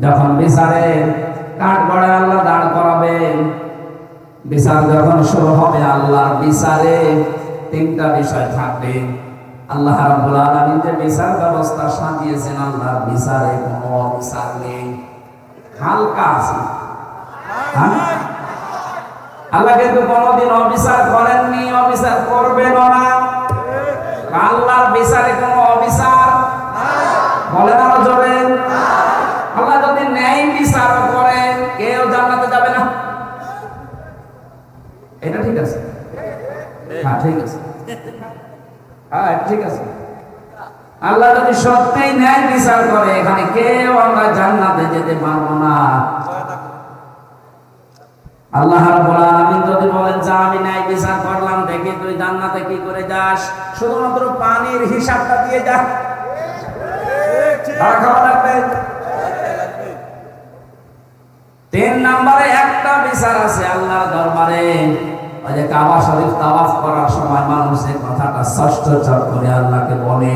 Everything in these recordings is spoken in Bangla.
যখন বিচারে কাঠগড়ায় আল্লাহ দাঁড় করাবেন, বিচার যখন শুরু হবে আল্লাহর বিচারে তিনটা বিষয় থাকবে। আল্লাহ রাব্বুল আলামিন যে বিচার ব্যবস্থা সাজিয়েছেন, আল্লাহর বিচারে কোনো অবিচার নেই, হালকা আছে। আল্লাহ কিন্তু কোনোদিন অবিচার করেননি, অবিচার করবেনও না। আল্লাহর বিচারে কোনো অবিচার বলেন আরো জোরে। আল্লাহ যদি ন্যায় বিচার করেন কেউ জান্নাতে যাবে না, এটা ঠিক আছে? হ্যাঁ ঠিক আছে, হ্যাঁ ঠিক আছে। আল্লাহ যদি সত্যিই ন্যায় বিচার করে এখানে কেউ আমরা জান্নাতে যেতে পারবো না। আল্লাহ রাব্বুল আলামিন যদি বলেন যে আমি ন্যায় বিচার করলাম, দেখি তুই জান্নাতে কি করে যাস, শুধুমাত্র পানির হিসাবটা দিয়ে যা, আর খাওয়া লাগবে। 3 নম্বরে একটা বিচার আছে আল্লাহর দরবারে। ওই যে কাবা শরীফ তাওয়াফ করার সময় মানুষ এই কথাটা ষষ্ঠ চর করে আল্লাহকে বলে,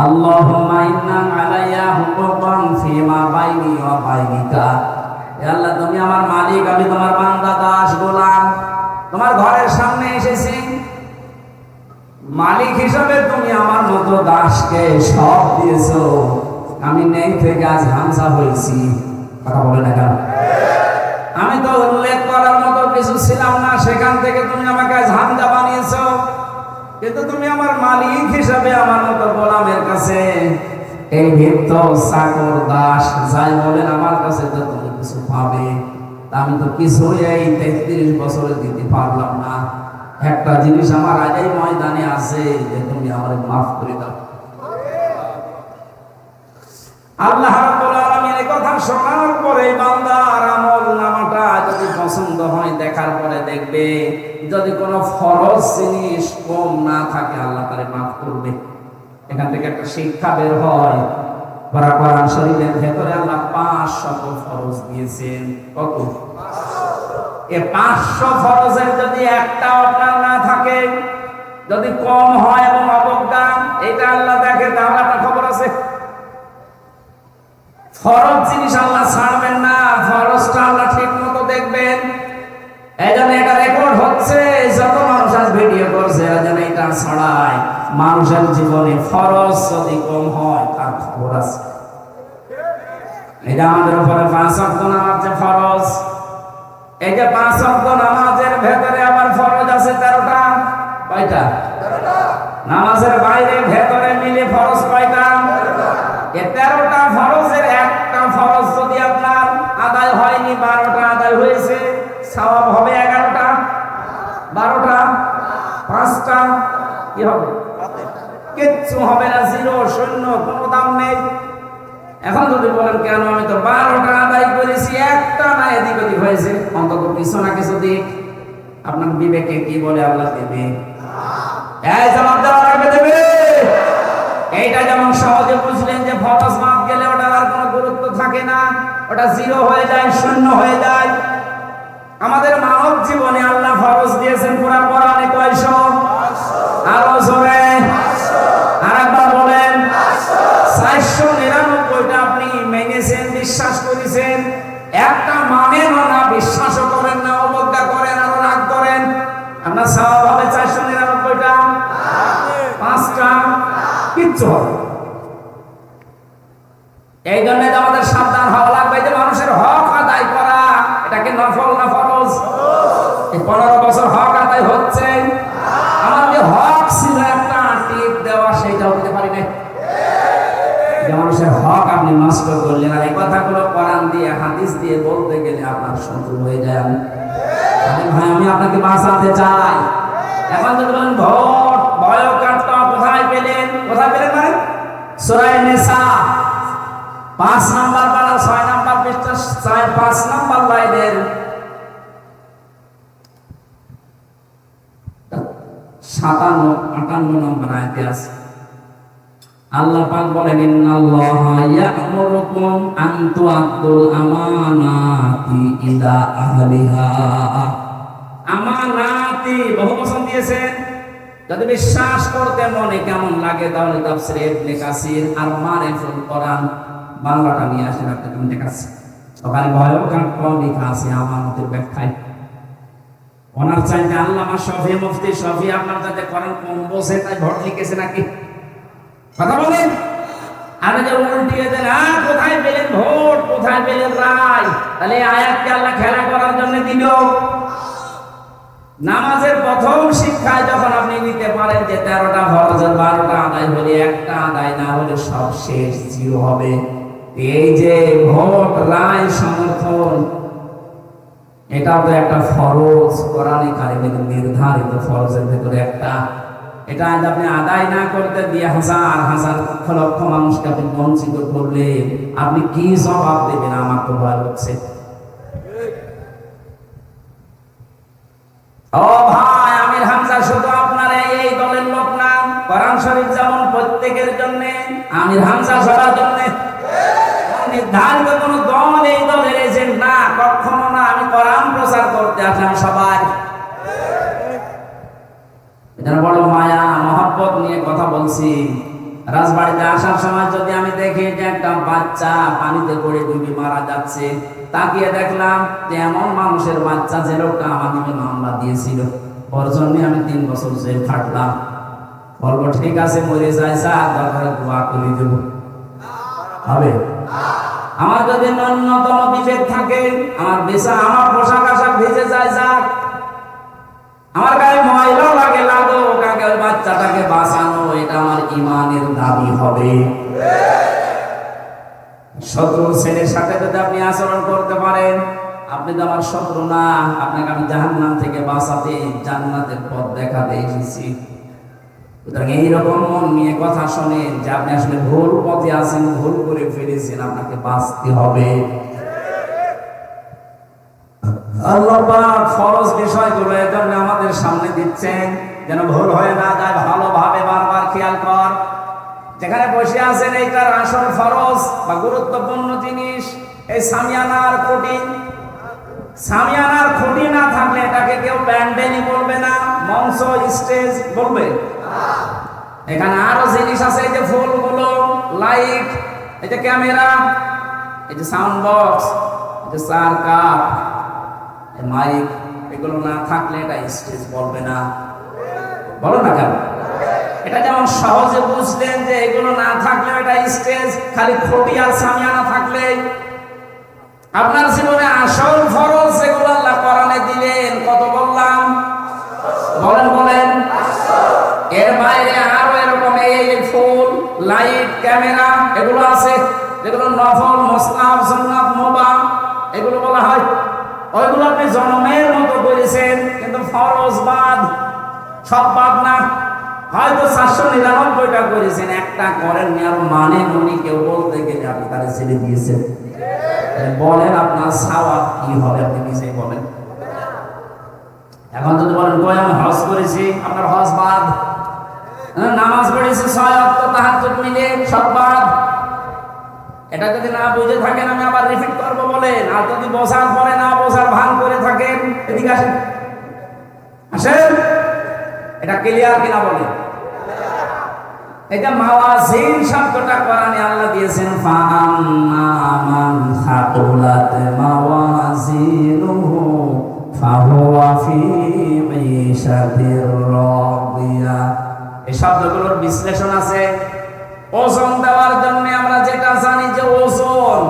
আল্লাহুম্মা ইন্না আলাইয়া হুকুমান ফিমা বাইনি ওয়া বাইনিকা। হে আল্লাহ, তুমি আমার মালিক, আমি তোমার বান্দা দাস গোলাম, তোমার ঘরের সামনে এসেছি, মালিক হিসাবে তুমি আমার মতো দাসকে সব দিয়েছো, আমি নেই থেকে আজ হামসা হয়েছি। কথা বলে না কেন? আমি তো উল্লেখ করার মতো কিছু ছিলাম না, সেখান থেকে তুমি আমাকে আজ হামজা বানিয়েছো, কিন্তু তুমি আমার মালিক হিসাবে আমার মতো গোলামের কাছে এই ভৃত্য চাকর দাস যাই বলেন আমার কাছে তো তুমি কিছু পাবে। আমি তো কিছুই এই 33 বছরে দিতে পারলাম না। একটা জিনিস আমার আগেই ময়দানে আছে, যে তুমি আমার মাফ করে দাও। আল্লাহ রাব্বুল আলামিন এই কথা শোনার পরে বান্দার আমল নামাটা যদি পছন্দ হয়, দেখার পরে দেখবে যদি কোনো ফরজ জিনিস কম না থাকে আল্লাহ তারে মাফ করবে। এখান থেকে একটা শিক্ষা বের হয়, কোরআন শরীফের ভেতরে আল্লাহ 500 ফরজ দিয়েছেন। কত? 500 ফরজের যদি একটা আপনার না থাকে, যদি কম হয় এবং অবজ্ঞা এটা আল্লাহ দেখে, তাহলে আপনার খবর আছে। ফরজ জিনিস আল্লাহ ছাড়বেন না, ফরজটা আল্লাহ ঠিক মতো দেখবেন। এই জন্য এটা রেকর্ড হচ্ছে, যত মানুষ আজ ভিডিও করছে যেন এটা ছড়ায়। মানুষের জীবনে ফরজ যদি কম হয় তার খবর আছে। এটা আমাদের উপরে 5 ওয়াক্ত নামাজ যে ফরজ, এই যে 5 ওয়াক্ত নামাজের ভেতরে আবার ফরজ আছে 13টা। কয়টা? 13টা। নামাজের বাইরে ভেতরে মিলে ফরজ কয়টা? 13টা ফরজের একটা ফরজ যদি আপনার আদায় হয়নি, 12টা আদায় হয়েছে, সওয়াব হবে 11টা। 12টা 5টা কি হবে? কিচ্ছু হবে না, জিরো, শূন্য, কোনো দাম নেই। এখন যদি বলেন কেন, আমি তো 12টা আদায় করেছি, একটা না এদিক ওদিক হয়েছে, অন্তত কিছু না কিছু দিক। আপনার বিবেকে কি বলে আল্লাহ দেবে? এই জবাব দেওয়া লাগবে, দেবে। এইটা যেমন সহজে বুঝলেন যে ফরজ মাপ গেলে ওটার আর কোনো গুরুত্ব থাকে না, ওটা জিরো হয়ে যায়, শূন্য হয়ে যায়। আমাদের মানব জীবনে আল্লাহ ফরজ দিয়েছেন পুরা কোরআনে কয়শো? আরো জোরে আরেকবার বলেন। 499টা আপনি মেনেছেন, বিশ্বাস করেছেন, একটা মানেন না, বিশ্বাসও করেন না, অবজ্ঞা করেন, আরো রাগ করেন, আপনার সওয়াব হবে 499টা? 5টা কিচ্ছু হবে। এই জন্য আমাদের সাবধান হওয়া লাগবে যে মানুষের হক আদায় করা, এটাকে নফল না ফরজ? এই 15 বছর হক আদায় হচ্ছে, আমার যে হক ছিল একটা টিপ দেওয়া, সেইটাও দিতে পারি না। যে মানুষের হক আপনি নষ্ট করলেন, আর এই কথাগুলো কোরআন দিয়ে হাদিস দিয়ে বলতে গেলে আপনার শত্রু হয়ে যায়। ভাই আমি আপনাকে বাঁচাতে চাই। এখন যদি বলেন ভোট বয়কাটটা কোথায় পেলেন? কোথায় পেলেন মানে সূরা নিসা 5 নাম্বার পারা 6 নাম্বার পৃষ্ঠা 5 নাম্বার লাইনের 57-58 নম্বর আয়াতে আছে। আল্লাহ পাক বলেন, ইন্নাল্লাহা ইয়া'মুরুকুম আন তু'আদ্দুল আমানাতি ইলা আহলিহা। আমানাতি বহু বচন দিয়েছেন। যদি বিশ্বাস করতে মনে কেমন লাগে তাহলে তাফসীর ইবনে কাসির আর মারিফুল কোরআন বাংলাটা নিয়ে আসেন আপনি, তুমি দেখাচ্ছি ওখানে ভয়ঙ্কর লেখা আছে আমানতের ব্যাখ্যায়। ওনার চাইতে আল্লামা শফি মুফতি শফি আপনার যাতে কোরআন কম বোঝে তাই ভোট লিখেছে নাকি? কথা বলেন। আর যে উল্টিয়ে দেন, কোথায় পেলেন ভোট, কোথায় পেলেন রায়? তাহলে আয়াতকে আল্লাহ খেলা করার জন্য দিল। নামাজের প্রথম শিক্ষায় যখন আপনি নিতে পারেন যে 13টা ফরজের 12টা আদায় হলে একটা আদায় না হলে সব শেষ, জিরো হবে। এই যে ভোট রায় সমর্থন, এটাও তো একটা ফরজ, কোরআনে কারিমের নির্ধারিত ফরজের ভেতরে একটা। এটা আজ আপনি আদায় না করতে দিয়ে হাজার হাজার লক্ষ লক্ষ মানুষকে আপনি বঞ্চিত করলে আপনি কি জবাব দেবেন? আমার তো ভয় হচ্ছে। ও ভাই, আমির হামজা শুধু আপনার এই দলের লোক না। কোরআন শরীফ যেমন প্রত্যেকের জন্য, আমির হামজা সবার জন্য। নির্ধারিত কোন দল এই দলের এজেন্ট না, কখনো না। আমি কোরআন প্রচার করতে আসলাম সবাই। এটা বড় মায়া মহব্বত নিয়ে কথা বলছি। রাজবাড়িতে আসার সময় যদি আমি দেখি যে একটা বাচ্চা পানিতে পড়ে ডুবে মারা যাচ্ছে, তাকিয়ে দেখলাম যে এমন মানুষের বাচ্চা যে লোকটা আমার নামে মামলা দিয়েছিল, ওর জন্য আমি 3 বছর জেল খাটলাম। বলবো ঠিক আছে, মরে যায় স্যার, দরকারে দোয়া করে দেব, হবে? আমার যদি ন্যূনতম বিবেক থাকে, আমার পোশাক আশাক ভিজে যায় যাক, আমার গায়ে ময়লা লাগে লাগুক, আগে ওই বাচ্চাটাকে বাঁচানো, এটা আমার ঈমানের দাবি হবে। শত্রু ছেলের সাথে যদি আপনি আচরণ করতে পারেন, আপনি তো আমার শত্রু না, আপনাকে আমি জাহান্নাম থেকে বাঁচাতে, জান্নাতের পথ দেখাতে এসেছি। সুতরাং এইরকম মন নিয়ে কথা শোনেন যে আপনি আসলে ভুল পথে আছেন, ভুল করে ফেলেছেন, আপনাকে বাঁচতে হবে। আল্লাহ পাক ফরজ বিষয়গুলো এজন্য আমাদের সামনে দিচ্ছেন যেন ভুল হয়ে না যায়। ভালোভাবে বারবার খেয়াল কর, যেখানে বসে আছেন এইটার আসল ফরজ বা গুরুত্বপূর্ণ জিনিস এই সামিয়ানার খুঁটি। সামিয়ানার খুঁটি না থাকলে এটাকে কেউ প্যান্ডেলই বলবে না, মঞ্চ স্টেজ বলবে। এখানে আরো জিনিস আছে, এই যে ফুলগুলো, লাইট, এই যে ক্যামেরা, এই যে সাউন্ড বক্স, এই যে সার্কার, মাইক, এগুলো না থাকলে এটা স্টেজ বলবে না। বলো না কেন? এটা যেমন সহজে বুঝলেন যে এগুলো না থাকলে এটা স্টেজ, খালি খুঁটি আর সামিয়ানা থাকলে। আপনার জীবনে আসল ফরজ যেগুলো আল্লাহ কোরআনে দিলেন, কত বললাম? বলেন। এর বাইরে আরো এরকম এই ফুল, লাইট, ক্যামেরা এগুলো আছে, যেগুলো নফল, মুস্তাহাব, সুন্নাত, মুবাহ এগুলো বলা হয়। ওইগুলো আপনি জন্মের মতো করেছেন, কিন্তু ফরজ বাদ, সব বাদ না। হয়তো 499টা করেছেন, একটা করেননি। আর মানে মনে কেউ বলতে গেলে আপনি তারা ছেড়ে দিয়েছেন। বলেন আপনার সওয়াব কি হবে? আপনি নিজেই বলেন। এখন যদি বলেন কই আমি হজ করেছি, আপনার হজ বাদ। নামাজ পড়েছি 6 ওয়াক্ত তাহাজ্জুদ মিলে, সব বাদ। এটা যদি না বুঝে থাকেন আমি আবার রিপিট করব বলেন। আর যদি বোঝার পরে না বোঝার ভান করে থাকেন, এদিকে আসেন, এটা ক্লিয়ার কিনা বলেন। এটা মাওয়াজিন শব্দটা কোরআনে আল্লাহ দিয়েছেন, ফাআম্মা মান সাকুলাত মাওয়াজিনুহু ফাহুয়া ফি ঈশাতির রাদিয়া। এই শব্দগুলোর বিশ্লেষণ আছে। ওজন দেওয়ার জন্য আমরা যেটা জানি যে ওজন,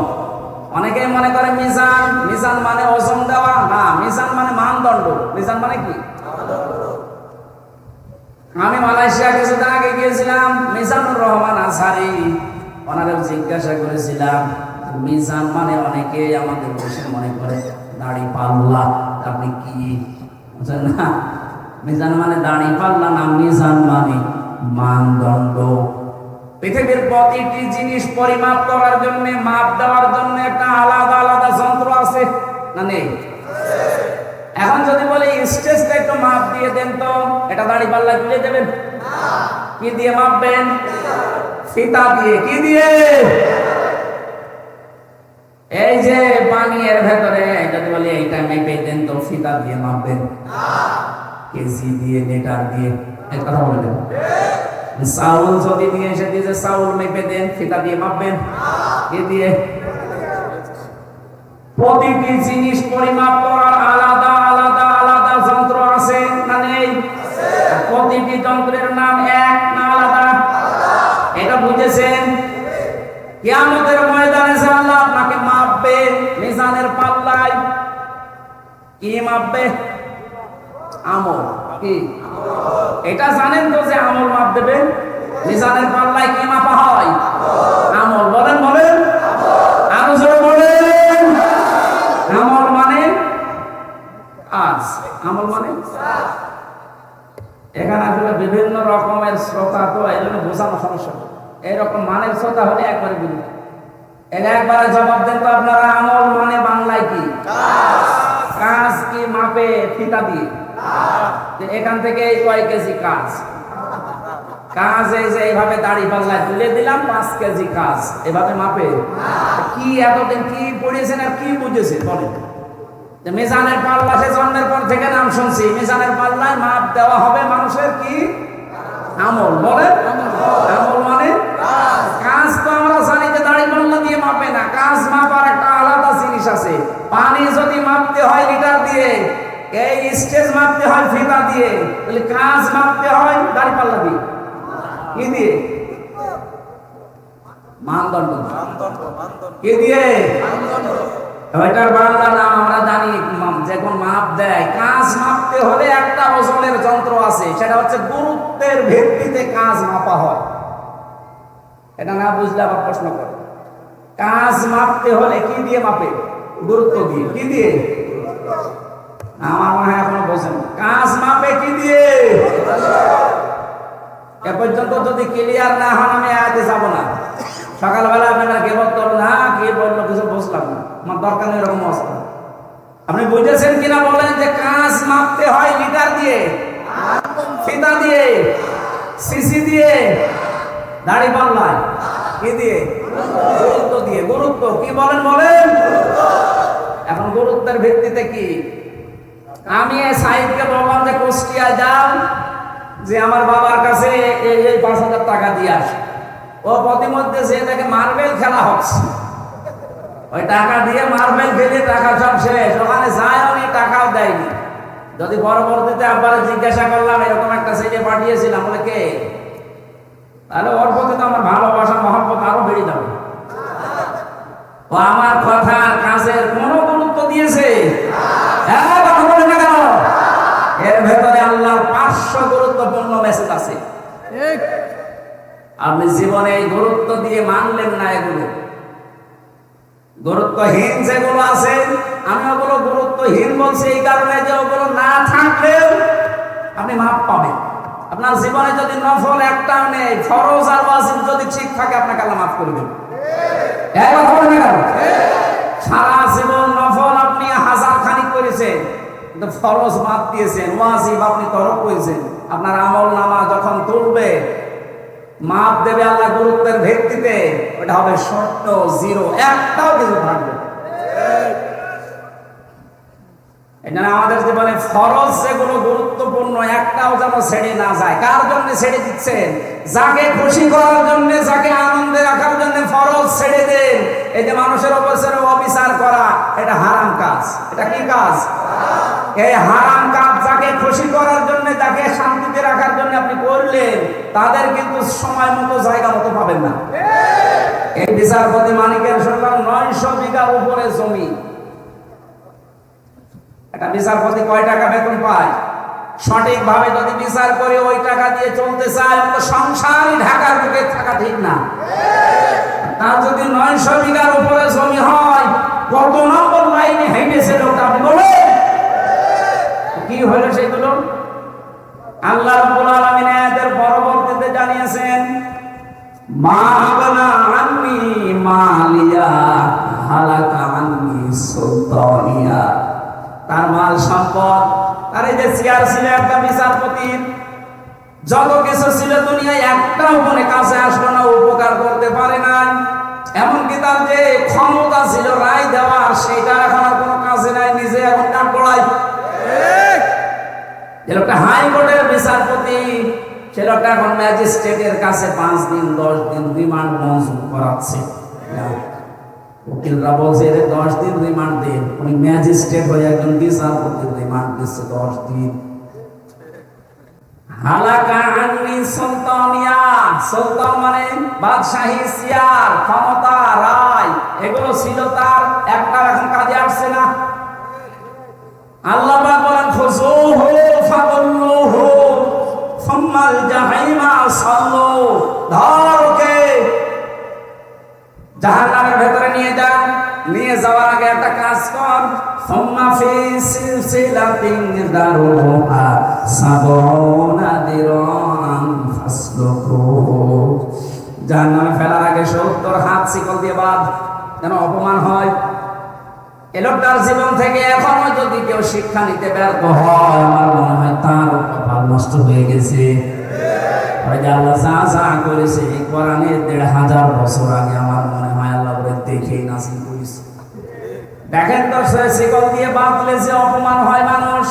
অনেকেই মনে করে মিজান, মিজান মানে ওজন দেওয়া না, মিজান মানে মানদণ্ড। মিজান মানে কি? আমি মালয়েশিয়া কিছুদিন আগে গিয়েছিলাম, মিজানুর রহমান আজহারি, ওনারা জিজ্ঞাসা করেছিলাম মিজান মানে, অনেকে আমাদের দেশে মনে করে দাড়ি পাল্লা, আপনি কি না? মিজান মানে দাড়ি পাল্লা না, মিজান মানে মানদণ্ড। পৃথিবীর প্রতিটি জিনিস পরিমাপ করার জন্য, মাপ দেওয়ার জন্য একটা আলাদা আলাদা যন্ত্র আছে না নেই? এখন যদি বলে স্টেজটা একটু মাপ দিয়ে দেন তো, এটা দাড়ি পাল্লা তুলে দেবেন? কি দিয়ে মাপবেন? ফিতা দিয়ে। কি দিয়ে? এই যে পানি এর ভেতরে যদি বলি এইটা মেপে দেন তো, ফিতা দিয়ে মাপবেন? কেজি দিয়ে, লিটার দিয়ে? এক কথা বলে দেন। চাউল যদি নিয়ে এসে দিয়ে চাউল মেপে দেন, ফিতা দিয়ে মাপবেন? কি দিয়ে? প্রতিটি জিনিস পরিমাপ করার আলাদা আলাদা আলাদা যন্ত্র আছে না নেই? প্রতিটি যন্ত্রের নাম এক না আলাদা? এটা বুঝেছেন? কিয়ামতের ময়দানে যে আল্লাহ আপনাকে মাপবে মিজানের পাল্লায়, কি মাপবে? আমল। কি এটা জানেন তো যে আমল মাপ দেবে? মিজানের পাল্লায় কি মাপা হয়? আমল। বলেন বলেন, আরো জোরে বলেন। আমল মানে কাজ। আমল মানে এখানে আসলে বিভিন্ন রকমের শ্রোতা, তো এই জন্য বোঝানো সমস্যা। এইরকম মানের শ্রোতা হলে একবারে বিরুদ্ধ। এর একবারে জবাব দেন তো আপনারা, আমল মানে বাংলায় কি? কাজ। কি মাপে? ফিতা দিয়ে। এখান থেকে কয় কেজি কাজ? কাজ এই যে এইভাবে দাড়ি পাল্লায় তুলে দিলাম 5 কেজি কাজ, এভাবে মাপে? কি এতদিন কি পড়িয়েছেন আর কি বুঝেছেন বলেন? মিজানের পাল্লা সে জন্মের পর থেকে নাম শুনছি, মিজানের পাল্লায় মাপ দেওয়া হবে মানুষের কি? আমল। বলেন, আমল মানে কাজ। তো আমরা জানি যে দাড়ি পাল্লা দিয়ে মাপে না, কাজ মাপার একটা আলাদা জিনিস আছে। পানি যদি মাপতে হয় লিটার দিয়ে, এই স্টেজ মাপতে হয় ফিতা দিয়ে, তাহলে কাজ মাপতে হয় দাড়ি পাল্লা দিয়ে। কি দিয়ে? মানদণ্ড। কি দিয়ে? ওইটার বাংলা নাম আমরা জানি, যখন মাপ দেয়। কাজ মাপতে হলে একটা ওজনের যন্ত্র আছে, সেটা হচ্ছে গুরুত্বের ভিত্তিতে কাজ মাপা হয়। এটা না বুঝলে আবার প্রশ্ন করে। কাজ মাপতে হলে কি দিয়ে মাপে? গুরুত্ব দিয়ে। কি দিয়ে? আমার মনে হয় এখনো বোঝেন। কাজ মাপে কি দিয়ে? এ পর্যন্ত যদি ক্লিয়ার না হন আমি আয়াতে যাব না। সকালবেলা আপনারা কেবল করুন, হ্যাঁ কি বললো কিছু বুঝলাম না, আমার দরকার নেই এরকম অবস্থা। আপনি বুঝেছেন কিনা বলেন যে কাজ মাপতে হয় লিটার দিয়ে, ফিতা দিয়ে, সিসি দিয়ে, দাড়ি পাল্লায়। কি দিয়ে? গুরুত্ব দিয়ে। গুরুত্ব কি বলেন বলেন? এখন গুরুত্বের ভিত্তিতে কি? আমি সাইদকে বললাম যে কুষ্টিয়া যাও, যে আমার বাবার কাছে এই 5,000 টাকা দিয়ে আসে। ও প্রতিমধ্যে সে তাকে মার্বেল খেলা হচ্ছে, ওই টাকা দিয়ে মার্বেল খেলে টাকা সব শেষ। ওখানে যায় উনি টাকাও দেয়নি। যদি পরবর্তীতে আবার জিজ্ঞাসা করলাম এরকম একটা ছেলে পাঠিয়েছিলাম, বলে কে, তাহলে ওর প্রতি তো আমার ভালোবাসা মহব্বত আরো বেড়ে যাবে। ও আমার কথা কাজের কোনো গুরুত্ব দিয়েছে? হ্যাঁ, কথা বলে না কেন? এর ভেতরে আল্লাহর 500 গুরুত্বপূর্ণ মেসেজ আছে। আপনি জীবনে এই গুরুত্ব দিয়ে মানলেন না। এগুলো গুরুত্বহীন যেগুলো আছে, আমি ওগুলো গুরুত্বহীন বলছি এই কারণে যে ওগুলো না থাকলেও আপনি মাপ পাবেন। আপনার জীবনে যদি নফল একটাও নেই, ফরজ আর ওয়াজিব যদি ঠিক থাকে, আপনাকে আল্লাহ মাফ করে দেবেন। সারা জীবন নফল আপনি 1000 খানিক করেছেন, কিন্তু ফরজ বাদ দিয়েছেন, ওয়াজিব আপনি তরক করেছেন। আপনার আমল নামা যখন তুলবে, মাপ দেবে আল্লাহ গুরুত্বের ভিত্তিতে, ওটা হবে শর্ত, জিরো, একটাও কিছু থাকবে। এটা আমাদের জীবনে ফরজ যেগুলো গুরুত্বপূর্ণ, একটাও যেন ছেড়ে না যায়। কার জন্য ছেড়ে দিচ্ছেন? যাকে খুশি করার জন্য, যাকে আনন্দে রাখার জন্য ফরজ ছেড়ে দেন। এই যে মানুষের উপরে অবিচার করা, এটা হারাম কাজ। এটা কি কাজ? এই হারাম কাজ যাকে খুশি করার জন্য, যাকে শান্তিতে রাখার জন্য আপনি করলেন, তাদের কিন্তু সময় মতো জায়গা মতো পাবেন না। এই বিচারপতি মানিকের শুনলাম 900 বিঘার উপরে জমি। একটা বিচারপতি কয় টাকা বেতন পায়? সঠিকভাবে যদি বিচার করে ওই টাকা দিয়ে চলতে চায়, তো সংসারই ঢাকার বুকে থাকা ঠিক না। তার যদি 900 বিঘার উপরে জমি হয়, কত নম্বর লাইনে হেঁটেছে লোকটা আপনি বলেন? কি হলো সেগুলো? আল্লাহ রাব্বুল আলামিন আয়াতের পরবর্তীতে জানিয়েছেন, মা আগনা আন্নি মালিয়া হালাকা আন্নি সুলতানিয়া। তার মাল সম্পদ, তার এই যে চেয়ার ছিল একটা বিচারপতির, যত কিছু ছিল দুনিয়ায়, একটাও মনে কাছে আসলো না, উপকার করতে পারে না। এমনকি তার যে ক্ষমতা ছিল রায় দেওয়ার, সেটা এখন আর কোনো কাজে নাই, নিজে এখন কাঠ গড়ায়। যে লোকটা হাইকোর্টের বিচারপতি, সে লোকটা এখন ম্যাজিস্ট্রেটের কাছে 5 দিন 10 দিন রিমান্ড মঞ্জুর করাচ্ছে। উকিলরা বলছে এর 10 দিন রিমান্ড দিন, উনি ম্যাজিস্ট্রেট হয়ে একজন বিচারপতির রিমান্ড দিচ্ছে 10 দিন। হালাকা আননি সুলতানিয়া, সুলতান মানে বাদশাহী, চেয়ার, ক্ষমতা, রায়, এগুলো ছিল তার, একটা এখন কাজে আসছে না। আল্লাহ পাক বলেন খুযুহু ফাগুল্লুহু সুম্মাল জাহিমা সাল্লু, ধরকে জাহান্নামের ভেতরে নিয়ে যান, নিয়ে যাওয়ার আগে একটা কাজ কর, সুম্মা ফি সিলসিলাতিন দারুহা সাবউনা দিরান ফাসলুকু, জাহান্নামে ফেলার আগে 70 হাত শিকল দিয়ে বাঁধ, যেন অপমান হয়। এ লোকটার জীবন থেকে এখনো যদি কেউ শিক্ষা নিতে ব্যর্থ হয়, আমার মনে হয় তার কপাল নষ্ট হয়ে গেছে। আল্লাহ যা যা করেছে এই কোরআনে 1500 বছর আগে আমার মনে হয় আল্লাহ বলে দেখেই নাসিল করেছে। দেখেন তো শিকল দিয়ে বাঁধলে যে অপমান হয় মানুষ,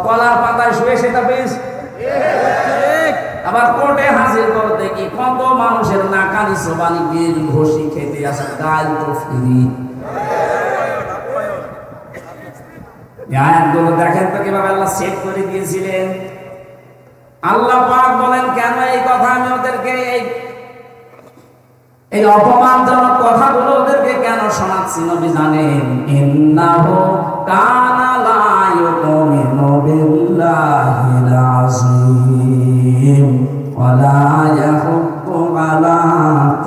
কলার পাতায় শুয়ে সেটা বেশ, আবার কোর্টে হাজির করতে কি কত মানুষের নাকানি সোবানি গিয়ে ঘষি খেতে আসে, গাল তো ফিরি। আয়াতগুলো দেখেন তো কিভাবে আল্লাহ সেট করে দিয়েছিলেন। আল্লাহ পাক বলেন কেন এই কথা আমি ওদেরকে এই অপমানজনক কথাগুলো ওদেরকে কেন শোনাচ্ছি নবী জানেন, ইন্নাহু কানা লা ইউমিনু বিল্লাহিল আযীম ওয়া লা ইয়াহুদ্দু আলা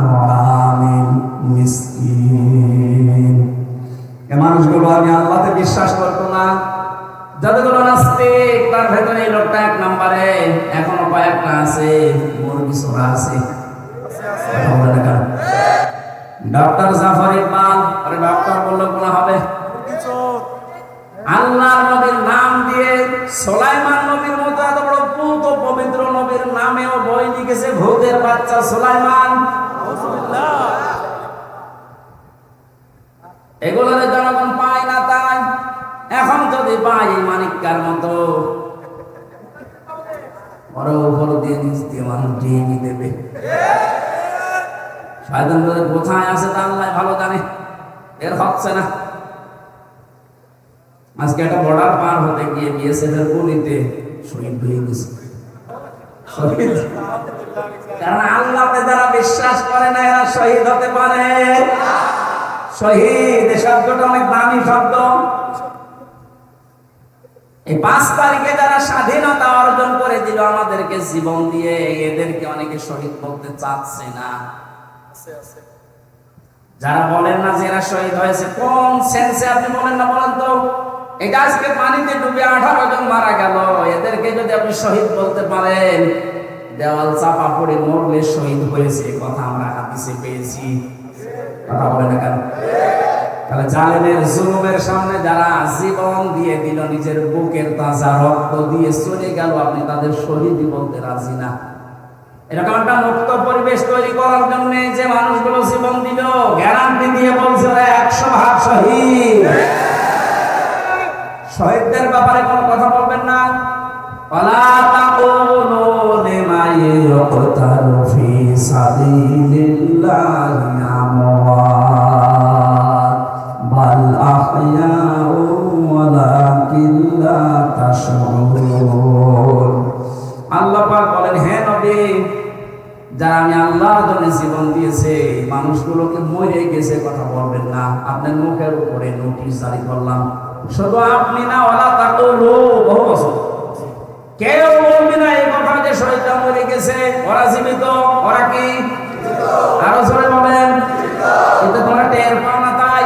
তাআমিল মিসকিন। এই মানুষগুলো আমি আল্লাহতে বিশ্বাস করতো না, যতগুলো নাস্তিক তার ভেতরে এই লোকটা 1 নম্বরে, এখনো কয়েকটা আছে মুরগি ছোড়া আছে। ডক্টর জাফর ইকবাল, আরে ডক্টর বললে কোন হবে, আল্লাহর নবীর নাম দিয়ে সুলাইমান নবীর মতো এত বড় পুত পবিত্র নবীর নামেও বই লিখেছে ভূতের বাচ্চা সুলাইমান। এগুলোর জনগণ পায় না, তাই এখন যদি পাই মানিককার মতো বড় বড় দিয়ে নিচ দিয়ে মানুষ ডিএমি দেবে। শয়তান বলে কোথায় আছে তা আল্লাহ ভালো জানে, এর হচ্ছে না। আজকে একটা বর্ডার পার হতে গিয়ে বিএসএফ এর গুলিতে শহীদ হয়ে গেছে। কারণ আল্লাহতে যারা বিশ্বাস করে না এরা শহীদ হতে পারে। শহীদ এই শব্দটা অনেক দামি শব্দ। এই 5 তারিখে যারা স্বাধীনতা অর্জন করে দিল আমাদেরকে জীবন দিয়ে, এদেরকে অনেকে শহীদ বলতে চাচ্ছে না। যারা বলেন না যে এরা শহীদ হয়েছে, কোন সেন্সে আপনি বলেন না বলেন তো? এটা আজকে পানিতে ডুবে 18 জন মারা গেল, এদেরকে যদি আপনি শহীদ বলতে পারেন, দেওয়াল চাপা পড়ে মরলে শহীদ হয়েছে কথা আমরা হাদিসে পেয়েছি। কথা বলে না কেন? তাহলে জালেমের জুলুমের সামনে যারা জীবন দিয়ে দিল, নিজের বুকের তাজা রক্ত দিয়ে চলে গেল, আপনি তাদের শহীদই বলতে রাজি না। এরকম একটা মুক্ত পরিবেশ তৈরি করার জন্য যে মানুষগুলো জীবন দিল, গ্যারান্টি দিয়ে বলছে 100% শহীদ। শহীদদের ব্যাপারে কোনো কথা বলবেন না। ওয়ালা তাকুলু লিমা ইয়ুকতালু ফি সাবিলিল্লাহি আমওয়াত বাল আহইয়াউ ওয়ালাকিন লা তাশউরুন। আল্লাহ পাক বলেন, হে নবী, যারা আমি আল্লাহর জন্য জীবন দিয়েছে মানুষগুলোকে মরে গেছে কথা বলবেন না। আপনার মুখের উপরে নোটিশ জারি করলাম, শুধু আপনি না, ওয়ালা তাকুলু, বহু বছর কেউ বলবে না এই কথা যে শহীদরা মরে গেছে, ওরা জীবিত। ওরা কি? আরো জোরে বলেন। কিন্তু তোমরা টের পাও না, তাই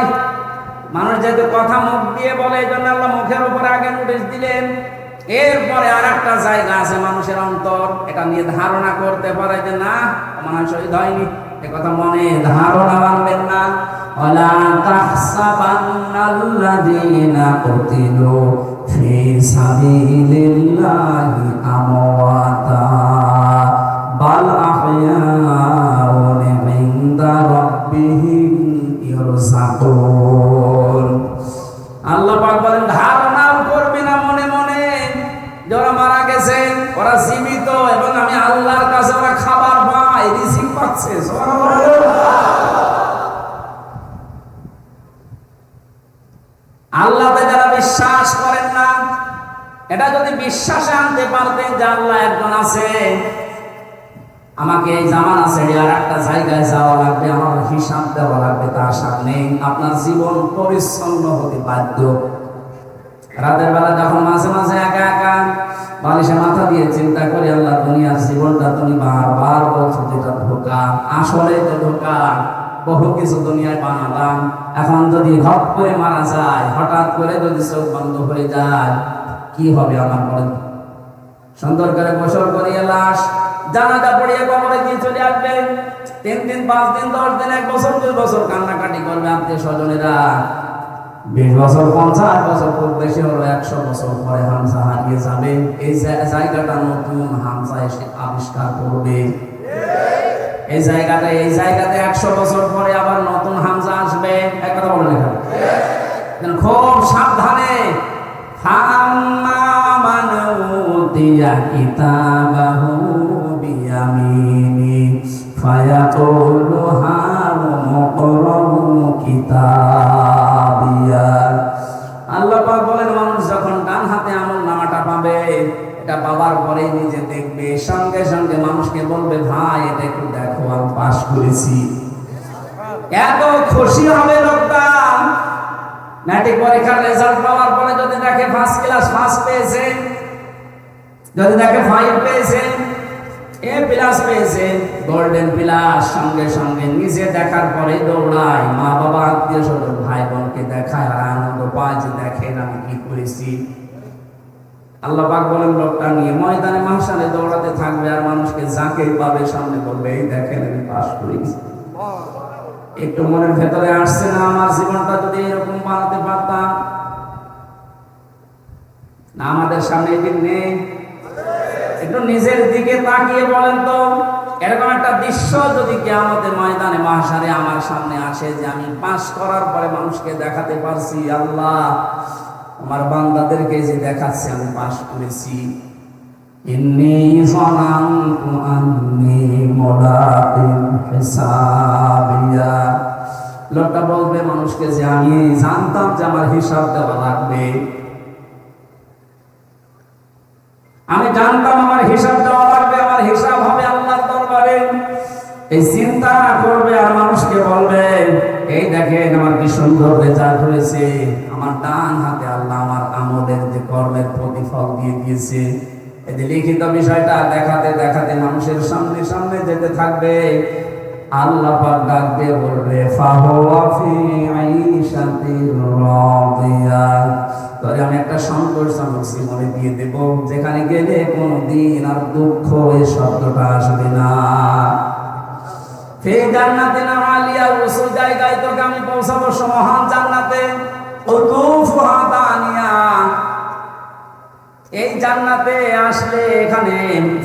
মানুষ যেহেতু কথা মুখ দিয়ে বলে, এই জন্য আল্লাহ মুখের উপরে আগে নোটিশ দিলেন। এরপরে আর একটা জায়গা আছে মানুষের অন্তর, এটা নিয়ে ধারণা করতে পারে যে না, মনে শহীদ হয়নি, এ কথা মনে ধারণা বানবেন না। ওয়ালা তাহসাবান্নাল্লাযীনা কুতিলু ফি সাবিলিল্লাহি আমওয়াতা বাল আহইয়াউন ইনদা রাব্বিহিম ইরযাকুন। আল্লাহ পাক বলেন, ধারণাও করবি না মনে মনে যারা মারা গেছে ওরা জীবিত, এবং আমি আল্লাহর কাছে ওরা খাবার পায়, রিজিক পাচ্ছে। আল্লাহতে যারা বিশ্বাস করেন না, এটা যদি বিশ্বাসে আনতে পারতেন যে আল্লাহ একজন আছে, আমাকে এই জামানা ছেড়ে আর একটা জায়গায় যাওয়া লাগবে, আমার হিসাব দেওয়া লাগবে, তার সামনে আপনার জীবন পরিচ্ছন্ন হতে বাধ্য। রাতের বেলা যখন মাঝে মাঝে একা একা বালিশে মাথা দিয়ে চিন্তা করি, আল্লাহ দুনিয়ার জীবনটা তুমি বারবার বলছো যেটা ধোঁকা, আসলে তো ধোঁকা, বহু কিছু দুনিয়ায় বানালাম, এখন যদি হট করে মারা যায়, হঠাৎ করে যদি চোখ বন্ধ হয়ে যায়, কি হবে আমার? বলেন। সুন্দর করে গোসল করিয়ে লাশ জানাজা পড়িয়ে কবরে দিয়ে চলে আসবে, 3 দিন 5 দিন 10 দিন 1 বছর 2 বছর কান্নাকাটি করবে আত্মীয় স্বজনেরা, 20 বছর 50 বছর, খুব বেশি হলো 100 বছর পরে হামজা হারিয়ে যাবে। এই জায়গাটা নতুন হামজা এসে আবিষ্কার করবে। এই জায়গাতে 100 বছর পরে আবার নতুন হামজা আসবে। এক কথা বলে লেখা, খুব সাবধানে। ফাম্মা মান উতিয়া কিতাবাহু বিয়ামিনি ফায়াকুলু হামুকরাবু কিতাবিয়া। আল্লাহ পাক বলেন, মানুষ যখন ডান হাতে আমলনামাটা পাবে, এটা পাওয়ার পরে নিজে দেখবে, সঙ্গে সঙ্গে মানুষকে বলবে, ভাই এটা একটু দেখো, আমি পাস করেছি। এত খুশি হবে লোকটা। ম্যাট্রিক পরীক্ষার রেজাল্ট পাওয়ার পরে যদি দেখে ফার্স্ট ক্লাস ফার্স্ট পেয়েছে, যদি দেখে 5 পেয়েছে, A+ পেয়েছে, গোল্ডেন প্লাস, সঙ্গে সঙ্গে নিজে দেখার পরে দৌড়ায়, মা বাবা আত্মীয় স্বজন ভাই বোনকে দেখায়, আর আনন্দ পায় যে দেখেন আমি কি করেছি। আল্লাহ পাক বলেন, লোকটা নিয়ে ময়দানে মাহশারে দৌড়াতে থাকবে, আর মানুষকে যাকে পাবে সামনে বলবে, এই দেখেন আমি পাস করেছি। একটু মনের ভেতরে আসছে না, আমার জীবনটা যদি এরকম বানাতে পারতাম? না, আমাদের সামনে এদিন নেই। একটু নিজের দিকে তাকিয়ে বলেন তো, এরকম একটা দৃশ্য যদি কিয়ামতের ময়দানে মাহশারে আমার সামনে আসে, যে আমি পাস করার পরে মানুষকে দেখাতে পারছি, আল্লাহ আমার বান্দাদেরকে যে দেখাচ্ছে আমি পাস করেছি। ইন্নী যানানতু আন্নী মুলাকিন হিসাবিয়া। লোকটা বলবে মানুষকে যে আমি জানতাম যে আমার হিসাব দেওয়া লাগবে, আমি জানতাম আমার হিসাব দেওয়া লাগবে, আমার হিসাব হবে আল্লাহর দরবারে। এই চিন্তা করবে আর মানুষকে বলবে, এই দেখেন আমার কি সুন্দর রেজাল্ট হয়েছে, আমার ডান হাতে আল্লাহ আমার আমলের যে কর্মের প্রতিফল দিয়ে দিয়েছে। এই যে লিখিত বিষয়টা দেখাতে দেখাতে মানুষের সামনে সামনে যেতে থাকবে, আল্লাহ পাক ডাক দিয়ে বলবে, ফাহুয়া ফি আইশাতির রাদিয়া। তবে আমি একটা সন্তোষজনক জীবনে দিয়ে দেব, যেখানে গেলে কোনদিন আর দুঃখ এই শব্দটা আসবে না। ফি জান্নাতিন আলিয়া, উঁচু জায়গায় তোকে আমি পৌঁছাবো, মহান জান্নাতে। কুতুফুহা দানিয়া, এই জান্নাতে আসলে এখানে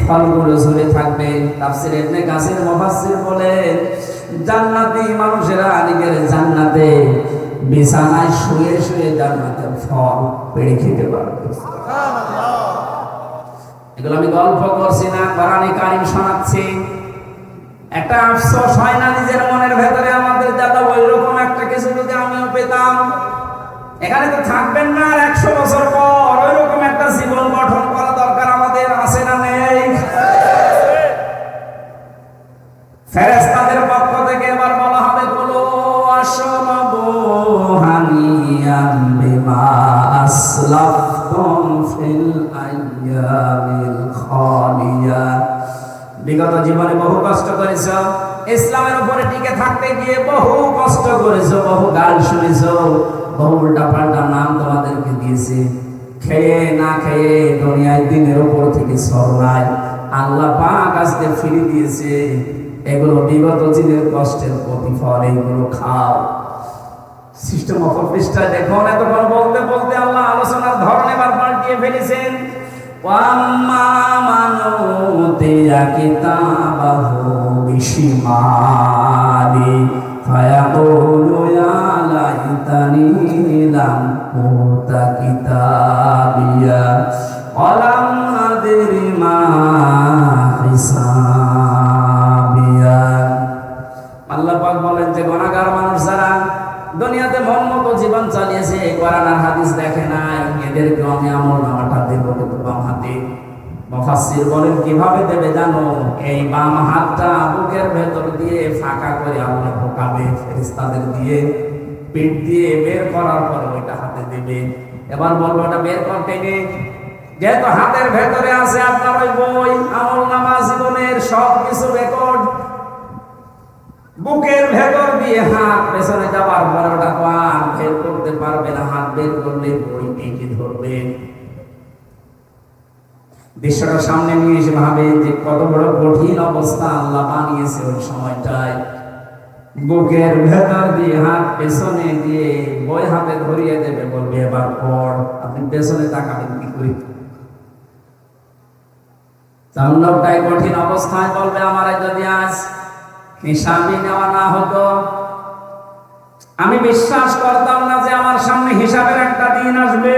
ফলগুলো ঝুলে থাকবে। তাফসীর ইবনে কাসির মুফাসসির বলে, জান্নাতি মানুষেরা আদিকের জান্নাতে বিছানায় শুয়ে শুয়ে জান্নাতের ফল পেড়ে খেতে পারবে। এগুলো আমি গল্প করছি না, কোরআনে কারীম শোনাচ্ছি। একটা আফসোস হয় না নিজের মনের ভেতরে, আমাদের যারা ওইরকম একটা কিছু যদি আমিও পেতাম? এখানে তো থাকবেন না, আর 100 বছর পর ওইরকম একটা জীবন গঠন করা দরকার আমাদের, আছে না নেই? ফেরেশতাদের পক্ষ থেকে এবার বলা হবে, কুলু ওয়াশরাবু হানিয়াম বিমা আসলাফতুম ফিল আইয়ামিল খালিয়া। বিগত জীবনে বহু কষ্ট করেছ, ইসলামের উপরে টিকে থাকতে গিয়ে বহু কষ্ট করেছ, বহু গাল শুনেছ, বহু উল্টা পাল্টা নাম তোমাদেরকে দিয়েছে। খেয়ে না খেয়ে দুনিয়ায় দিনের উপর থেকে সরাই আল্লাহ পাক আজকে ফিরে দিয়েছে। এগুলো বিগত দিনের কষ্টের প্রতিফল, এগুলো খাও। সিস্টেম অফ পৃষ্ঠায় দেখুন, এতক্ষণ বলতে বলতে আল্লাহ আলোচনার ধরন এবার পাল্টিয়ে ফেলেছেন। ওয়াম্মা মান উতিয়া কিতাবাহু বিশিমালি ফায়াকুলু ইয়া লাইতানি লাম উতা কিতাবিয়া ওয়ালাম আদরি মা হিসাবিয়া। আল্লাহ পাক বলেন যে গুনাহগার মানুষ যারা দুনিয়াতে মন মতো জীবন চালিয়েছে, কোরআন আর হাদিস দেখে নাই, এদেরকে আমি আমলনামাটা দেব কিন্তু বাম হাতে। মুফাসসির বলেন কিভাবে দেবে জানো? এই বাম হাতটা বুকের ভেতর দিয়ে ফাঁকা করে আল্লাহ ঢোকাবে ফেরেশতাদের দিয়ে, পেট দিয়ে বের করার পর ওইটা হাতে দেবে। এবার বলবো ওটা বের করতে নেই, যেহেতু হাতের ভেতরে আছে আপনার ওই বই, আমলনামা, জীবনের সব কিছু রেকর্ড। বুকের ভেতর দিয়ে হাত পেছনে যাবার পর ওটা আর বের করতে পারবে না। হাত বের করলে বই টেনে ধরবে। বিশ্বটা সামনে নিয়ে এসে ভাবে যে কত বড় কঠিন অবস্থা আল্লাহ বানিয়েছে ওই সময়টায়। বুকের ভেতর দিয়ে হাত পেছনে দিয়ে বই হাতে ধরিয়ে দেবে, বলবে এবার পড়। আপনি পেছনে তাকাবেন কি করে? লোকটাই কঠিন অবস্থায় বলবে আমার যদি আজ হিসাবই নেওয়া না হতো, আমি বিশ্বাস করতাম না যে আমার সামনে হিসাবের একটা দিন আসবে।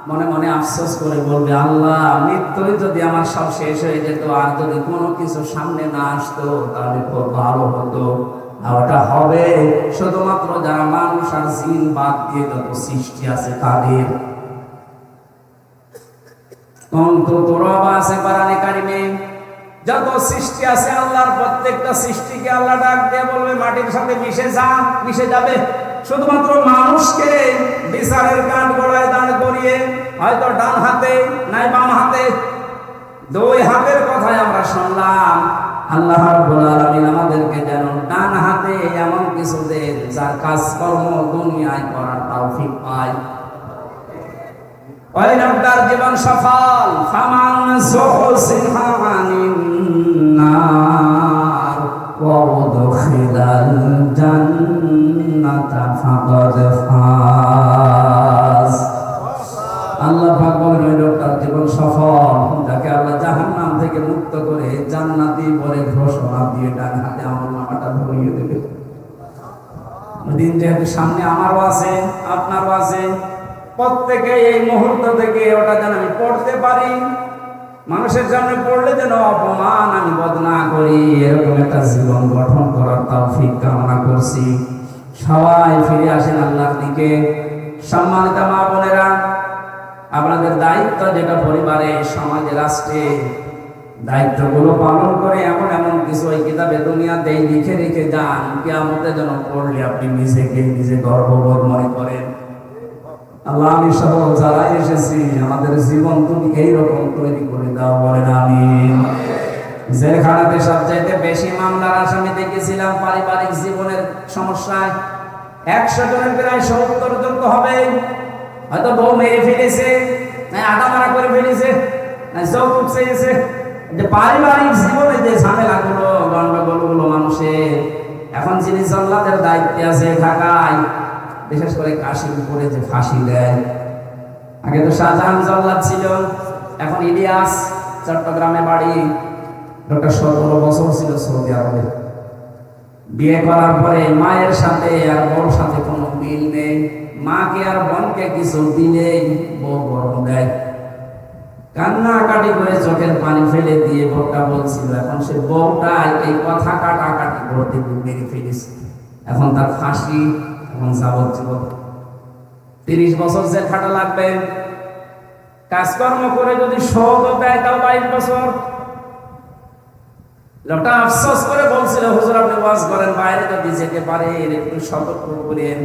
মনে মনে আফসোস করে বলবে আল্লাহ, মৃত্যুই যদি আমার সব শেষ হয়ে যেত, আর যদি কোনো কিছু সামনে না আসতো তাহলে খুব ভালো হতো। আর ওটা হবে শুধুমাত্র যারা মানুষ আর জিন বাদ দিয়ে যত সৃষ্টি আছে তাদের। যত সৃষ্টি আছে আল্লাহর প্রত্যেকটা সৃষ্টিকে আল্লাহ ডাক দিয়ে বলবে মাটির সাথে মিশে যাবে। শুধুমাত্র মানুষকে বিচারের কাঠ গড়ায় দাঁড় করিয়ে, হয়তো ডান হাতে নাই বাম হাতে, দুই হাতের কথাই আমরা শুনলাম। আল্লাহ রাব্বুল আলামিন আমাদেরকে যেন ডান হাতে এমন কিছু দেন যার কাজকর্ম দুনিয়ায় করার তৌফিক পায়। ওই লোকটার জীবন সফল। ফামান সুহসিহা আনিন নার ওয়া উদখিলাল জান্নাতা ফাকাদ ফাজ। আল্লাহ পাক বলেন ওই লোকটার জীবন সফল, যাকে আল্লাহ জাহান্নাম থেকে মুক্ত করে জান্নাতি বলে ঘোষণা দিয়ে ডান হাতে আমলনামাটা ধরিয়ে দেবে। দিন যেহেতু সামনে আমারও আছে আপনারও আছে, প্রত্যেকে এই মুহূর্ত থেকে ওটা যেন আমি পড়তে পারি, মানুষের সামনে পড়লে যেন অপমান আমি বদনা করি, এরকম একটা জীবন গঠন করার তৌফিক কামনা করছি। সবাই ফিরে আসেন আল্লাহর দিকে। সম্মানিত মা বোনেরা, আপনাদের দায়িত্ব যেটা পরিবারে, সমাজে, রাষ্ট্রে, দায়িত্বগুলো পালন করে এমন এমন কিছু ওই কিতাবে দুনিয়াতে লিখে রেখে যান, কিয়ামতে যেন পড়লে আপনি নিজে গর্ববোধ মনে করেন। আল্লাহ আমি সহ যারা এসেছি আমাদের জীবন তুমি এইরকম তৈরি করে দাও, বলেন আমিন। জেলখানাতে সবচাইতে বেশি মামলার আসামি দেখেছিলাম পারিবারিক জীবনের সমস্যায়। 100 জনের প্রায় 70 জন তো হবে। হয়তো বউ মেরে ফেলেছে, না আটা মারা করে ফেলেছে, না যৌতুক চেয়েছে। যে পারিবারিক জীবনে যে ঝামেলাগুলো, গন্ডগোলগুলো মানুষের, এখন যিনি জল্লাদের দায়িত্বে আছে ঢাকায়, বিশেষ করে কাশির উপরে যে ফাঁসি দেয়। আগে তো শাহজাহান জল্লাদ ছিল, এখন ইলিয়াস চট্টগ্রামে বাড়ি। লোকটা 17 বছর ছিল সৌদি আরবে। বিয়ে করার পরে মায়ের সাথে আর বউর সাথে কোনো মিল নেই। মাকে আর বোনকে কিছু দিলেই বউ গরম দেয়, কান্নাকাটি করে চোখের পানি ফেলে দিয়ে বউটা বলছিল, এখন সে বউটা এই কথা কাটাকাটি করতে মেরে ফেলেছে। এখন তার ফাঁসি, এখন যাবজ্জীবন। 30 বছর জেল খাটা লাগবে। কাজকর্ম করে যদি শোধও দেয় তাও 22 বছর। লোকটা আফসোস করে বলছিল, হুজুর আপনি ওয়াজ করেন, বাইরে যদি যেতে পারে একটু সতর্ক করেন,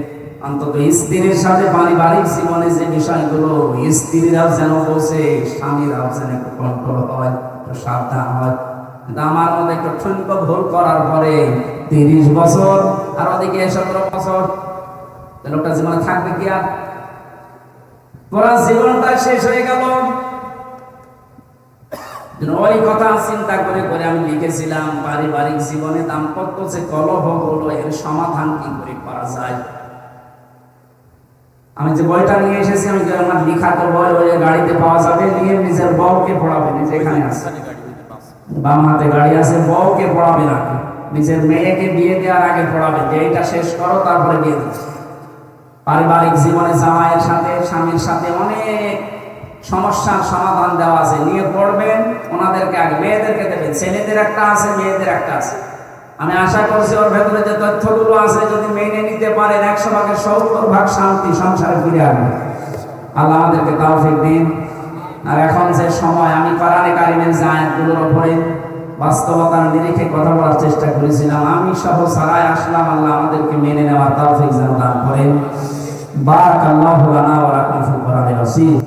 অন্তত স্ত্রীর সাথে পারিবারিক জীবনে যে বিষয়গুলো, স্ত্রীরাও যেন বসে, স্বামীরাও যেন একটু কন্ট্রোল হয়, একটু সাবধান হয়। কিন্তু আমার মধ্যে একটু ঠুনকো ভুল করার পরে 30 বছর আর ওদিকে 17 বছর, লোকটা জীবনে থাকবে কি আর? পুরা জীবনটা শেষ হয়ে গেল। ওই কথা চিন্তা করে করে আমি লিখেছিলাম, পারিবারিক জীবনে দাম্পত্য যে কলহ হলো, এর সমাধান কি করে করা যায়। আমি যে বইটা নিয়ে এসেছি, আমি আমার লিখা তো বই ওই গাড়িতে পাওয়া যাবে, নিয়ে নিজের বউকে পড়াবে, যেখানে আছে বাম হাতে গাড়ি আছে, বউকে পড়াবে না, নিজের মেয়েকে বিয়ে দেওয়ার আগে পড়াবে যে এইটা শেষ করো তারপরে বিয়ে দিচ্ছে। পারিবারিক জীবনে জামাইয়ের সাথে, স্বামীর সাথে অনেক সমস্যার সমাধান দেওয়া আছে, নিয়ে পড়বেন। ওনাদেরকে আগে মেয়েদেরকে দেবেন, ছেলেদের একটা আছে, মেয়েদের একটা আছে। আমি আশা করছি ওর ভেতরে যে তথ্যগুলো আছে যদি মেনে নিতে পারেন 100 ভাগের 70 ভাগ শান্তি সংসারে ফিরে আসবে। আল্লাহ আমাদেরকে তৌফিক দিন। আর এখন যে সময়, আমি কোরআনে কারিমের যে আয়াতগুলোর উপরে বাস্তবতার নিরিখে কথা বলার চেষ্টা করেছিলাম, আমি সহ সারায় আসলাম। আল্লাহ আমাদেরকে মেনে নেওয়ার তৌফিক যেন দান করেন। বারাকাল্লাহু লানা ওয়া লাকুম ফিল কোরআনিল আযীম।